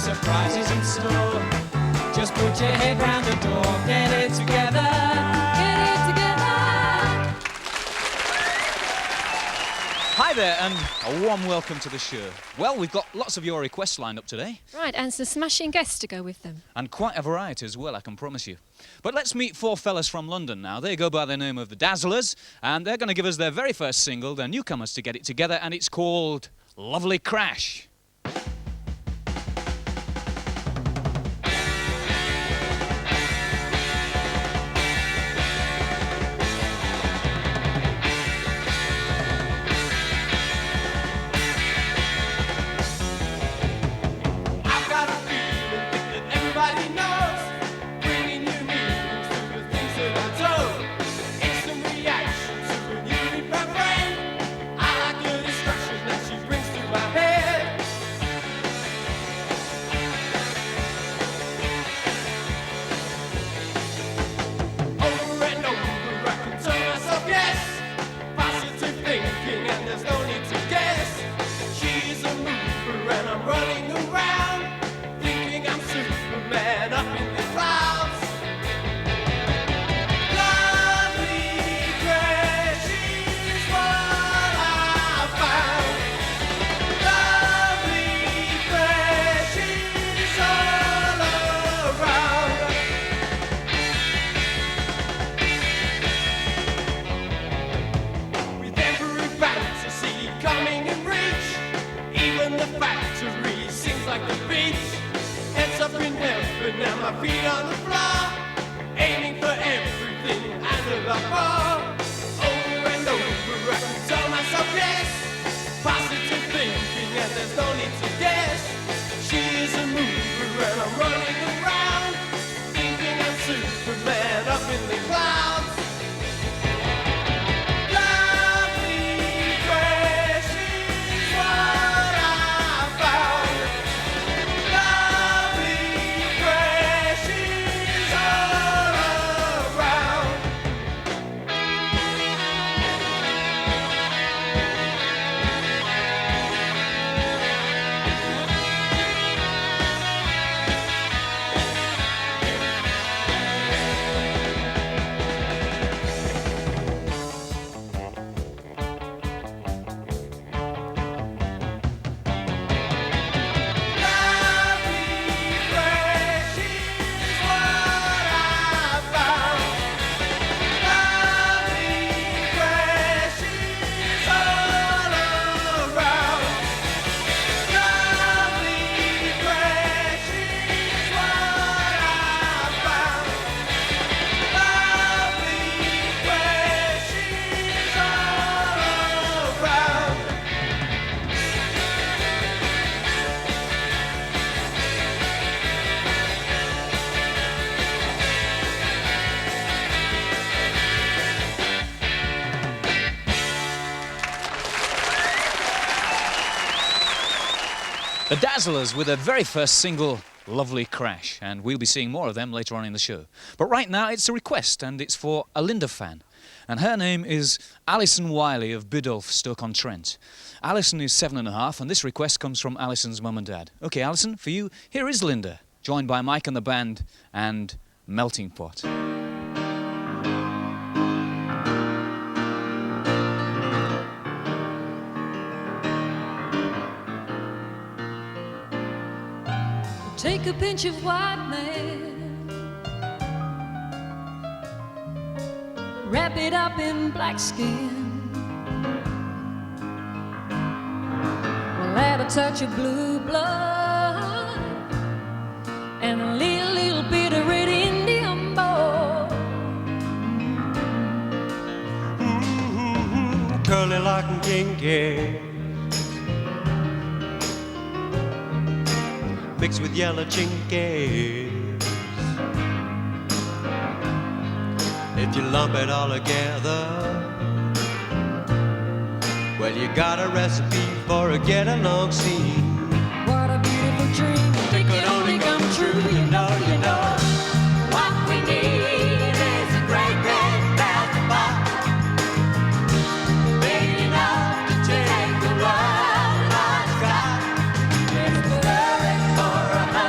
surprises in store. Just put your head round the door, get it together, get it together. Hi there, and a warm welcome to the show. Well, we've got lots of your requests lined up today. Right, and some smashing guests to go with them. And quite a variety as well, I can promise you. But let's meet four fellas from London now. They go by the name of the Dazzlers, and they're going to give us their very first single, their newcomers to Get It Together, and it's called Lovely Crash. Now my feet on the floor, aiming for everything and a lot more. Over and over I can tell myself yes, positive thinking and there's no need to guess. She is a mover and I'm running around, thinking I'm Superman up in the clouds. The Dazzlers with their very first single, Lovely Crash, and we'll be seeing more of them later on in the show. But right now it's a request, and it's for a Linda fan. And her name is Alison Wiley of Biddulph, Stoke-on-Trent. Alison is 7½, and this request comes from Alison's mum and dad. OK, Alison, for you, here is Linda, joined by Mike and the band and Melting Pot. Take a pinch of white man, wrap it up in black skin, we'll add a touch of blue blood and a little bit of red Indian boy. Curly lock and kinky, mixed with yellow chinkies. If you lump it all together, well, you got a recipe for a get-along scene. What a beautiful dream, if it could only come true, you know. What we need is a great big velvet box, big enough to take the world on its back. It's perfect for a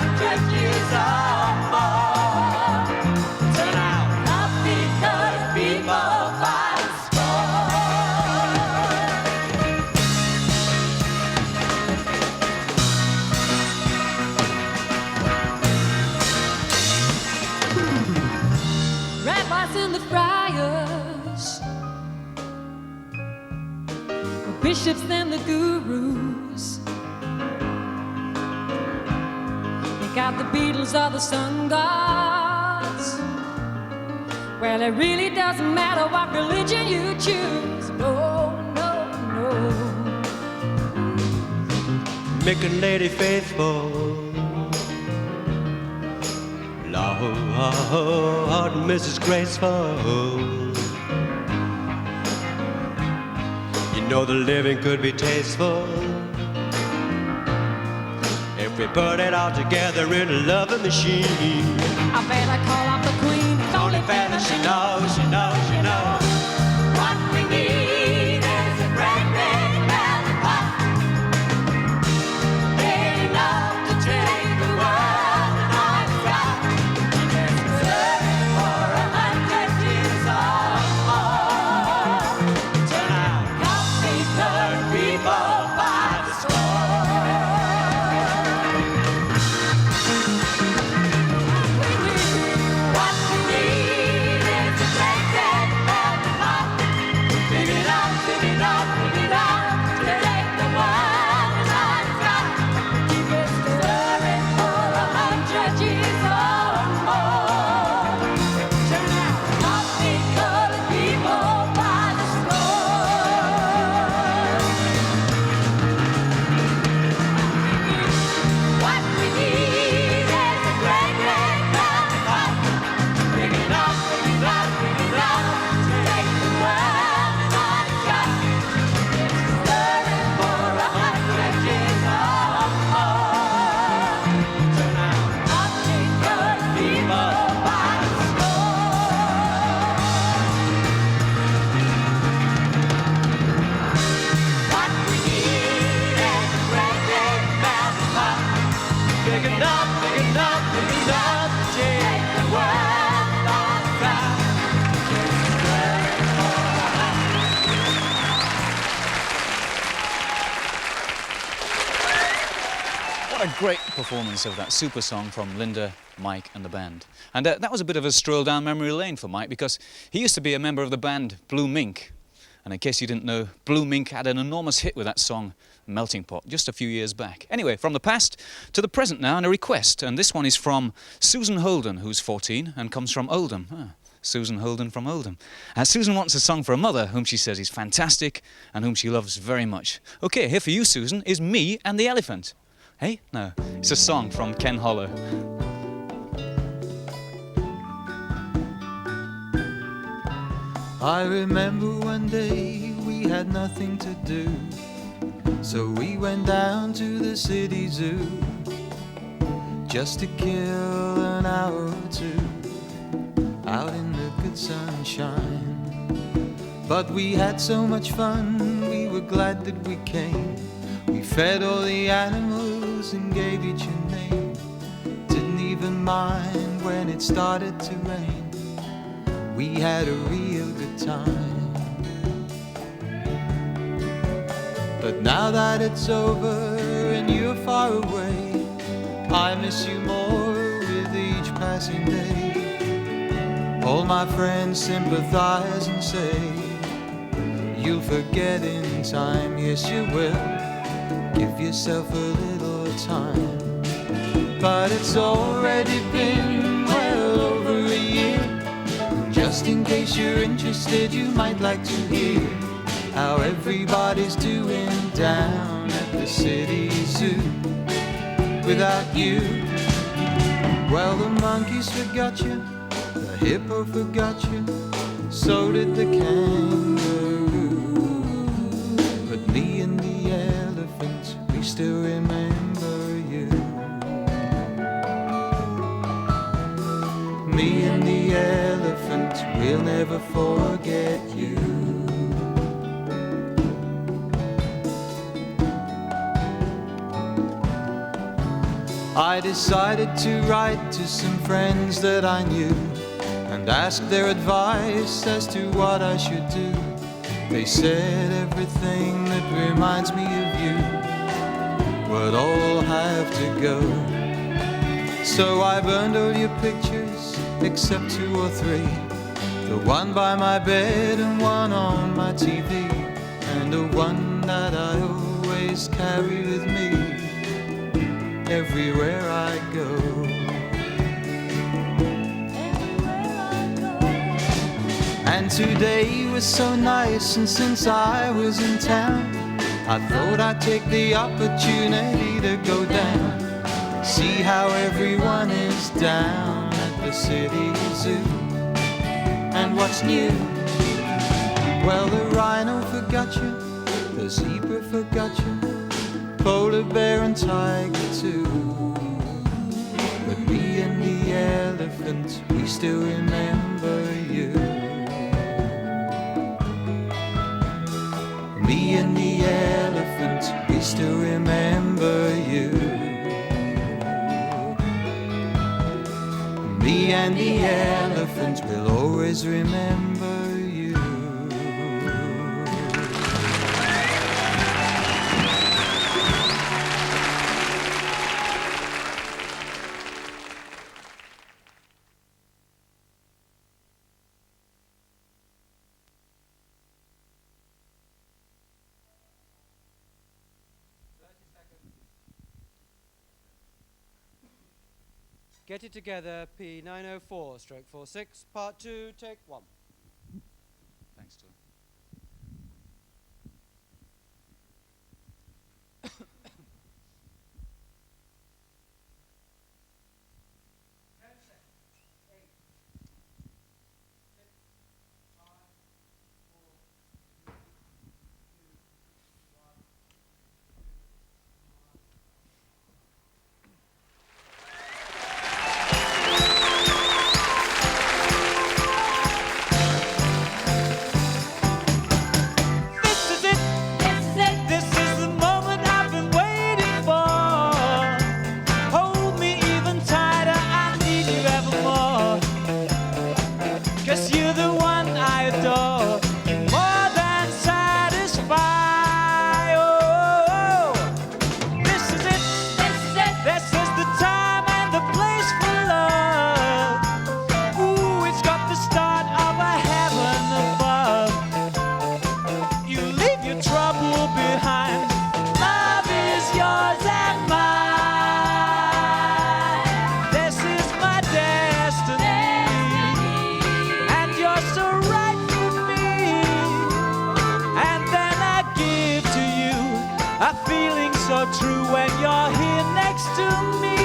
bishops and the gurus. You got the Beatles or the sun gods. Well, it really doesn't matter what religion you choose. No, no, no. Make a lady faithful, Lord, Mrs. Graceful. You know the living could be tasteful if we put it all together in a loving machine. I better call up the queen. It's Only fair that she knows, she knows, she knows. What we need is a great big melting pot, big enough to take the world and all it's got. Serve it for 100 years or more. Turn out, Coffee-colored people by the score. What we need is a great big melting pot, big enough to take the world and all it's got. Serve it for 100 years or more. Turn out, coffee-colored people by the score. What we need is a great big melting pot, big enough to take the world and all it's got. Serve it for 100 years or more. Turn out, coffee-colored people by the score. What we need is a great big melting pot, big enough, big enough, big enough to take the world and all it's got. What a great performance of that super song from Linda, Mike and the band. And that was a bit of a stroll down memory lane for Mike, because he used to be a member of the band Blue Mink. And in case you didn't know, Blue Mink had an enormous hit with that song Melting Pot just a few years back. Anyway, from the past to the present now, and a request. And this one is from Susan Holden, who's 14 and comes from Oldham. Susan Holden from Oldham. Susan wants a song for her mother, whom she says is fantastic and whom she loves very much. Okay, here for you, Susan, is Me and the Elephant. Hey? No, it's a song from Ken Hollow. I remember one day we had nothing to do, so we went down to the city zoo just to kill an hour or two out in the good sunshine. But we had so much fun, we were glad that we came. We fed all the animals and gave each a name. Didn't even mind when it started to rain. We had a real good time. But now that it's over and you're far away, I miss you more with each passing day. All my friends sympathize and say, you'll forget in time. Yes, you will. Give yourself a little time. But it's already been well over a year. Just in case you're interested, you might like to hear how everybody's doing down at the city zoo without you. Well, the monkeys forgot you, the hippo forgot you, so did the kangaroo. But me and the elephant, we still remember you. Me and the elephant, we'll never forget you. I decided to write to some friends that I knew and ask their advice as to what I should do. They said everything that reminds me of you would all have to go. So I burned all your pictures except 2 or 3, the one by my bed and one on my TV, and the one that always carry with me everywhere I go. And today was so nice, and since I was in town, I thought I'd take the opportunity to go down, see how everyone is down at the city zoo. And what's new? Well, the rhino forgot you, the zebra forgot you, polar bear and tiger too. But me and the elephant, we still remember you. Me and the elephant, we still remember you. Me and the elephant will always remember you. Get It Together P904/46, Part 2, Take 1. Thanks, Tom. True when you're here next to me.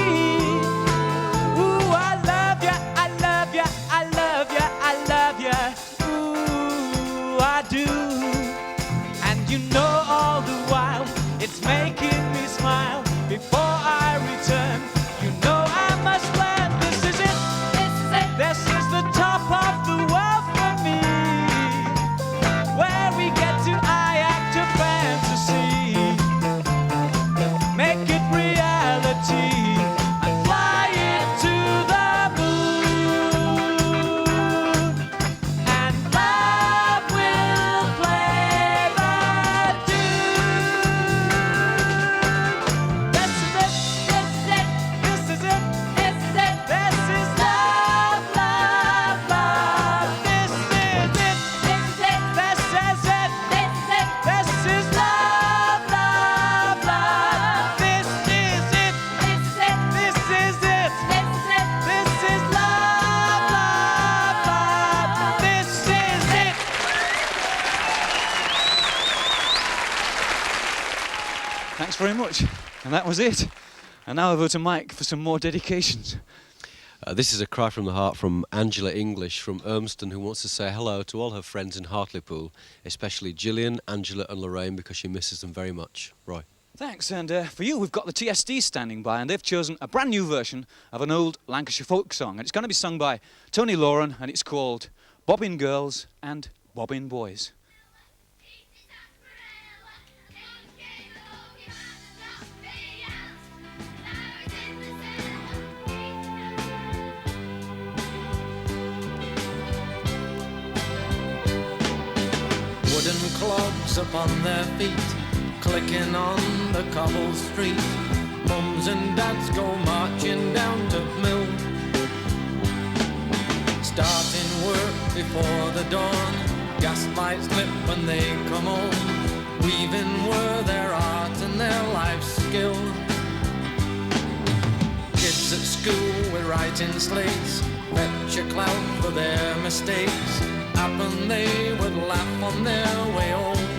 Ooh, I love ya, I love ya, I love ya, I love ya. Ooh, I do. And you know all the while it's making me smile. Before I return, you know I must learn. This is it, this is it, this is the top of the world for me, where we get to act a fantasy. Make it reality and fly it to the moon, and love will play the tune. This is it, this is it, this is it, this is it, this is love, love, love. This is it, this is it, this is it, this is it, this is love, love, love. This is it, this is it, this is it, this is it, this is love, love, love. This is it. Thanks very much. And that was it. And now over to Mike for some more dedications. This is a cry from the heart from Angela English from Urmston, who wants to say hello to all her friends in Hartlepool, especially Gillian, Angela and Lorraine, because she misses them very much. Roy. Thanks, and for you we've got the TSDs standing by, and they've chosen a brand new version of an old Lancashire folk song, and it's going to be sung by Tony Lauron, and it's called Bobbin Girls and Bobbin Boys. Wooden clogs upon their feet, clicking on the cobbled street. Mums and dads go marching down to mill, starting work before the dawn. Gas lights lit when they come home, weaving were their art and their skill. Kids at school were writing slates, Fletcher clout for their mistakes. Happen they would laugh on their way home.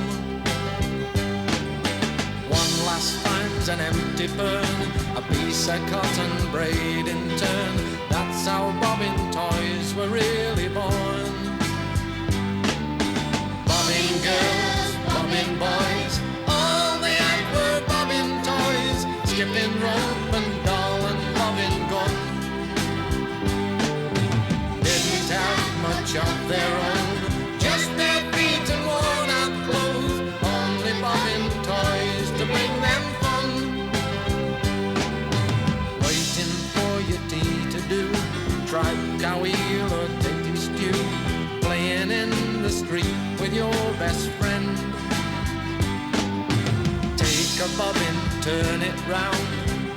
One last finds an empty burn, a piece of cotton braid in turn. That's how bobbin toys were really born. Bobbin girls, bobbin boys, all they had were bobbin toys. Skipping rope and doll and bobbin gun. Didn't have much of their own, just their feet and worn out clothes. Only bobbin toys to bring them fun. Waiting for your tea to do, tribe cow eel or dainty stew. Playing in the street with your best friend. Take a bobbin, turn it round,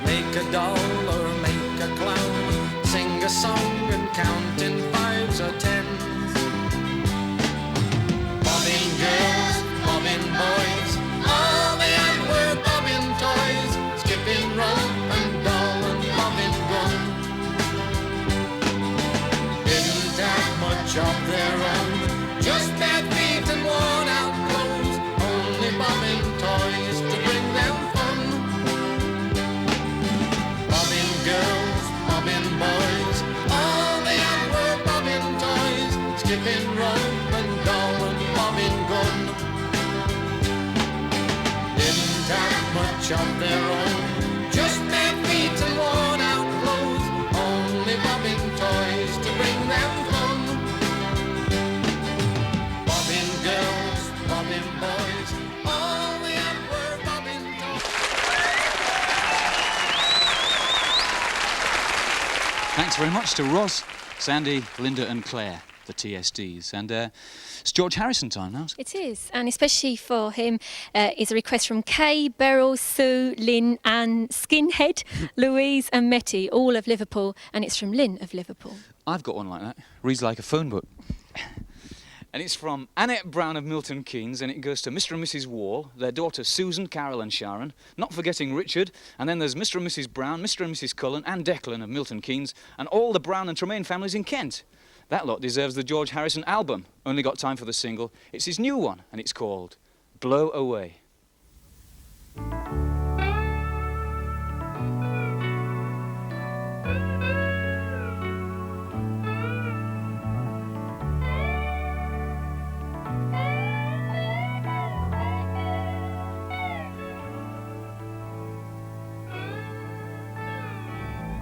make a doll or make a clown. Sing a song and count in 5s or 10s. Bobbin girls, bobbin boys, all they had were bobbin toys. Skipping rope and doll and bobbin gun. Didn't have much of their own, just their feet and worn out clothes. Only bobbin toys to bring them fun. Bobbin girls, bobbin boys, all they had were bobbin toys. Skipping rope and doll and bobbin gun. Didn't have much of their own, just their feet and worn out clothes. Only bobbin toys to bring them fun. Bobbin girls, bobbin boys, all they had were bobbin toys. Thanks very much to Ross, Sandy, Linda and Claire, the TSDs. And it's George Harrison time now. It is, and especially for him is a request from Kay, Beryl, Sue, Lynn, Anne, Skinhead, Louise and Metty, all of Liverpool, and it's from Lynn of Liverpool. I've got one like that. Reads like a phone book. And it's from Annette Brown of Milton Keynes, and it goes to Mr. and Mrs. Wall, their daughters Susan, Carol and Sharon, not forgetting Richard, and then there's Mr. and Mrs. Brown, Mr. and Mrs. Cullen and Declan of Milton Keynes, and all the Brown and Tremaine families in Kent. That lot deserves the George Harrison album. Only got time for the single. It's his new one, and it's called Blow Away.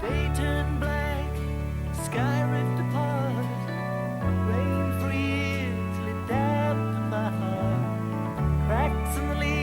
Day turned black, sky ripped apart. Rain for years lit damp in my heart. Cracks in the leaves.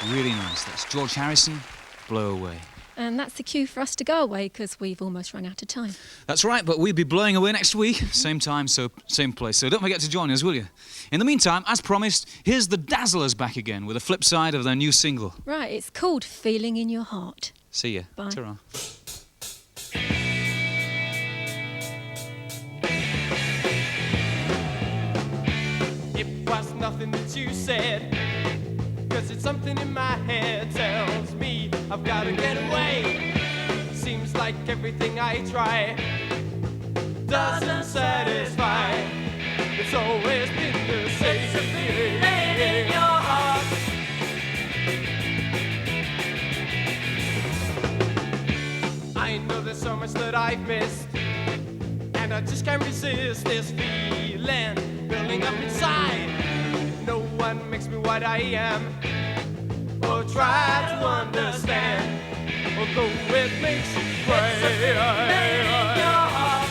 Really nice. That's George Harrison, Blow Away. And that's the cue for us to go away because we've almost run out of time. That's right, but we'll be blowing away next week, same time, so same place. So don't forget to join us, will you? In the meantime, as promised, here's the Dazzlers back again with a flip side of their new single. Right, it's called Feeling in Your Heart. See ya. Bye. Ta-ra. It was nothing that you said, 'cause it's something in my head tells me I've gotta get away. Seems like everything I try doesn't satisfy. It's always been the same. It's a feeling in your heart. I know there's so much that I've missed, and I just can't resist this feeling building up inside. No one makes me what I am, or try to understand, although it makes you cry. It's a feeling in your heart.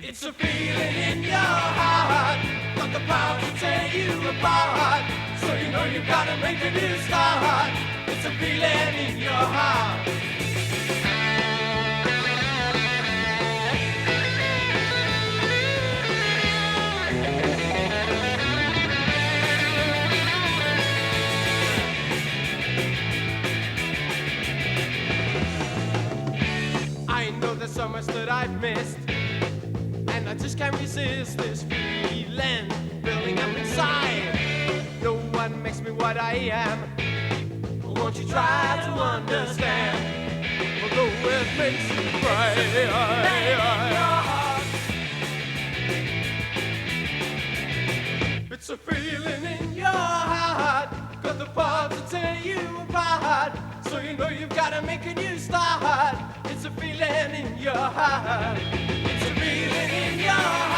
It's a feeling in your heart, got the power to tear you apart. So you know you've gotta make a new start. It's a feeling in your heart. I know there's so much that I've missed, and I just can't resist this feeling building up inside. No one makes me what I am. Won't you try to understand, although it makes you cry. It's a feeling in your heart, got the power to tear you apart. So you know you've got to make a new start. It's a feeling in your heart. It's a feeling in your heart.